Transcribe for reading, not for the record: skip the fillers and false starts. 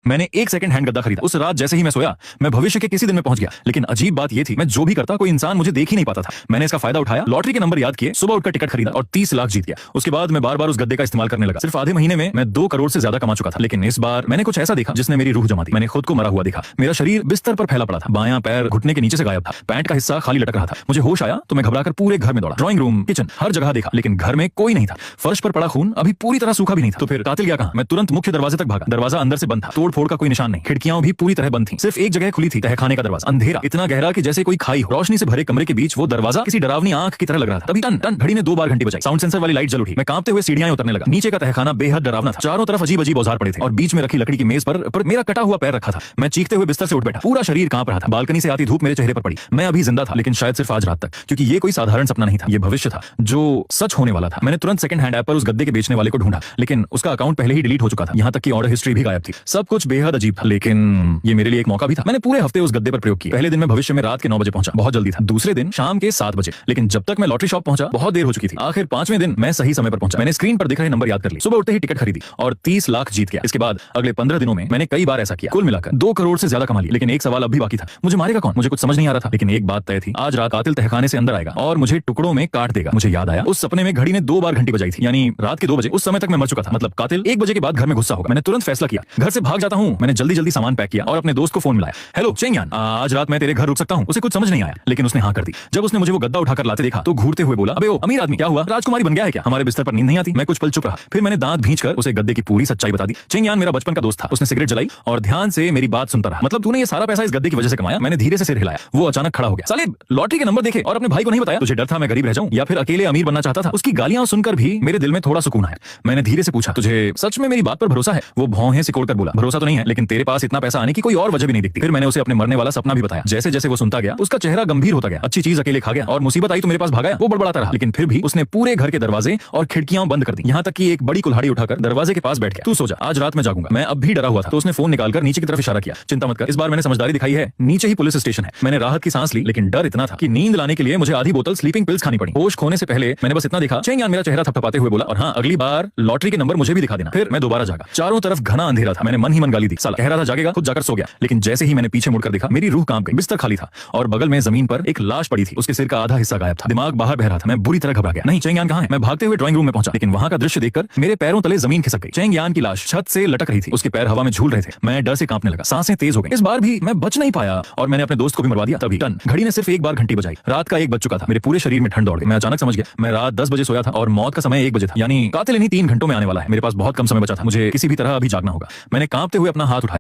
मैंने एक second hand गद्दा खरीदा। उस रात जैसे ही मैं सोया, मैं भविष्य के किसी दिन में पहुंच गया। लेकिन अजीब बात यह थी, मैं जो भी करता कोई इंसान मुझे देख ही नहीं पाता था। मैंने इसका फायदा उठाया, लॉटरी के नंबर याद किए, सुबह उठकर टिकट खरीदा और 30 लाख जीत गया। उसके बाद मैं बार बार उस गद्दे का इस्तेमाल करने लगा। सिर्फ आधे महीने में मैं 2 करोड़ से ज्यादा कमा चुका था। लेकिन इस बार मैंने कुछ ऐसा देखा जिसने मेरी रूह जमा दी। मैंने खुद को मरा हुआ देखा। मेरा शरीर बिस्तर पर फैला पड़ा था, बायां पैर घुटने के नीचे से गायब था, पैंट का हिस्सा खाली लटक रहा था। मुझे होश आया तो मैं घबराकर पूरे घर में दौड़ा। ड्राइंग रूम, किचन, हर जगह देखा, लेकिन घर में कोई नहीं था। फर्श पर पड़ा खून अभी पूरी तरह सूखा भी नहीं था। तो फिर कातिल गया कहां? मैं तुरंत मुख्य दरवाजे तक भागा। दरवाजा अंदर से बंद था, तोड़ फोड़ का कोई निशान नहीं, खिड़कियां भी पूरी तरह बंद थी। सिर्फ एक जगह खुली थी, तहखाने का दरवाजा। अंधेरा, इतना गहरा कि जैसे कोई खाई हो। रोशनी से भरे कमरे के बीच वो दरवाजा किसी डरावनी आंख की तरह लग रहा था। तभी टन टन घड़ी ने 2 बार घंटी बजाई। साउंड सेंसर वाली लाइट जल उठी। मैं कांपते हुए सीढ़ियां उतरने लगा। नीचे का तहखाना बेहद डरावना था। चारों तरफ अजीब अजीब औजार पड़े थे और बीच में रखी लकड़ी की मेज पर मेरा कटा हुआ पैर रखा था। मैं चीखते हुए बिस्तर से उठ बैठा, पूरा शरीर कांप रहा था। बालकनी से आती धूप मेरे चेहरे पर पड़ी। मैं अभी जिंदा था, लेकिन शायद सिर्फ आज रात तक, क्योंकि ये कोई साधारण सपना नहीं था। ये भविष्य था जो सच होने वाला था। मैंने तुरंत सेकंड हैंड ऐप पर उस गद्दे के बेचने वाले को ढूंढा, लेकिन उसका अकाउंट पहले ही डिलीट हो चुका था। यहाँ तक कि ऑर्डर हिस्ट्री भी गायब थी। सब कुछ बेहद अजीब था, लेकिन ये मेरे लिए एक मौका भी था। मैंने पूरे हफ्ते उस गद्दे पर प्रयोग किया। पहले दिन मैं भविष्य में रात के 9 बजे पहुंचा, बहुत जल्दी था। दूसरे दिन शाम के 7 बजे, लेकिन जब तक मैं लॉटरी शॉप पहुंचा बहुत देर हो चुकी थी। आखिर 5वें दिन मैं सही समय पर पहुंचा। मैंने स्क्रीन पर दिख रहे नंबर याद कर लिए, सुबह उठते ही टिकट खरीदी और 30 लाख जीत गया। इसके बाद अगले 15 दिनों में मैंने कई बार ऐसा किया। कुल मिलाकर 2 करोड़ से ज्यादा कमा लिया। लेकिन एक सवाल अब भी बाकी था, मुझे मारेगा कौन? मुझे कुछ समझ नहीं आ रहा था। लेकिन एक बात तय थी, आज रात कातिल तहखाने से अंदर आएगा और मुझे टुकड़ों में काट देगा। मुझे याद आया उस सपने में घड़ी ने 2 बार घंटी बजाई थी, यानी रात के 2 बजे। उस समय तक मैं मर चुका था, मतलब कातिल 1 बजे के बाद घर में गुस्सा होगा। मैंने तुरंत फैसला किया, घर से भाग जाता हूं। मैंने जल्दी जल्दी सामान पैक किया और अपने दोस्त को फोन मिलाया। हेलो चेंगयान, आज रात मैं तेरे घर रुक सकता हूं? उसे कुछ समझ नहीं आया, लेकिन उसने हाँ कर दी। जब उसने मुझे वो गद्दा उठाकर लाते देखा तो घूरते हुए बोला, अबे ओ अमीर आदमी, क्या हुआ? राजकुमारी बन गया है क्या? हमारे बिस्तर पर नींद नहीं आती? मैं कुछ पल चुप रहा, फिर मैंने दांत भींचकर उसे गद्दे की पूरी सच्चाई बता दी। चेंगयान मेरा बचपन का दोस्त था। उसने सिगरेट जलाई और ध्यान से मेरी बात सुनता रहा। मतलब तूने ये सारा पैसा इस गद्दे की वजह से कमाया? मैंने धीरे से सिर हिलाया। वो अचानक खड़ा हो गया। साले लॉटरी के नंबर देखे और अपने भाई को नहीं बताया? तुझे डर था मैं गरीब रह जाऊं या फिर अकेले अमीर बनना चाहता था? उसकी गालियां सुनकर भी मेरे दिल में थोड़ा सुकून आया। मैंने धीरे से पूछा, तुझे सच में मेरी बात पर भरोसा है? वो भौहें सिकोड़कर बोला, भरोसा तो नहीं है, लेकिन तेरे पास इतना पैसा आने की कोई और वजह भी नहीं दिखती। फिर मैंने उसे अपने मरने वाला सपना भी बताया। जैसे जैसे वो सुनता गया उसका चेहरा गंभीर होता गया। अच्छी चीज अकेले खा गया और मुसीबत आई तो मेरे पास भागा। वो बड़बड़ाता रहा, लेकिन फिर भी उसने पूरे घर के दरवाजे और खिड़कियां बंद कर दी, यहाँ तक कि एक बड़ी कुल्हाड़ी उठाकर दरवाजे के पास बैठ गया। तू सो जा, आज रात में जागूंगा। मैं अब भी डरा हुआ था। तो उसने फोन निकालकर नीचे की तरफ इशारा किया, चिंता मत कर, इस बार मैंने समझदारी दिखाई है, नीचे ही पुलिस स्टेशन है। मैंने राहत की सांस ली, लेकिन डर इतना था कि नींद लाने के लिए मुझे आधी बोतल स्लीपिंग पिल्स खानी पड़ी। होश खोने से पहले मैंने बस इतना देखा, चेंगयान मेरा चेहरा थपथपाते हुए बोला, और हाँ, अगली बार लॉटरी के नंबर मुझे भी दिखा देना। फिर मैं दोबारा जागा। चारों तरफ घना अंधेरा था। मैंने मन ही मन गाली दी, साला कह रहा था जागेगा, खुद जाकर सो गया। लेकिन जैसे ही मैंने पीछे मुड़कर देखा, मेरी रूह कांप गई। बिस्तर खाली था और बगल में जमीन पर एक लाश पड़ी थी। उसके सिर का आधा हिस्सा गायब था, दिमाग बाहर बह रहा था। मैं बुरी तरह घबरा गया। नहीं, चेंगयान कहाँ है? मैं भागते हुए ड्राइंग रूम में पहुंचा, लेकिन वहां का दृश्य देखकर मेरे पैरों तले जमीन खिसक गई। चेंगयान की लाश छत से लटक रही थी, उसके पैर हवा में झूल रहे थे। मैं डर से कांपने लगा, सांसें तेज हो गई। इस बार भी मैं बच नहीं पाया और मैंने अपने दोस्त को भी मरवा दिया। तभी टन घड़ी ने सिर्फ एक बार घंटी बजाई। रात का 1 बज चुका था। मेरे पूरे शरीर में ठंड दौड़ गई। मैं अचानक समझ गया, मैं रात 10 बजे सोया था और मौत का समय 1 बजे था, यानी कातिल इन्हीं 3 घंटों में आने वाला है। मेरे पास बहुत कम समय बचा था, मुझे किसी भी तरह अभी जागना होगा। मैंने कांपते हुए अपना हाथ उठाया।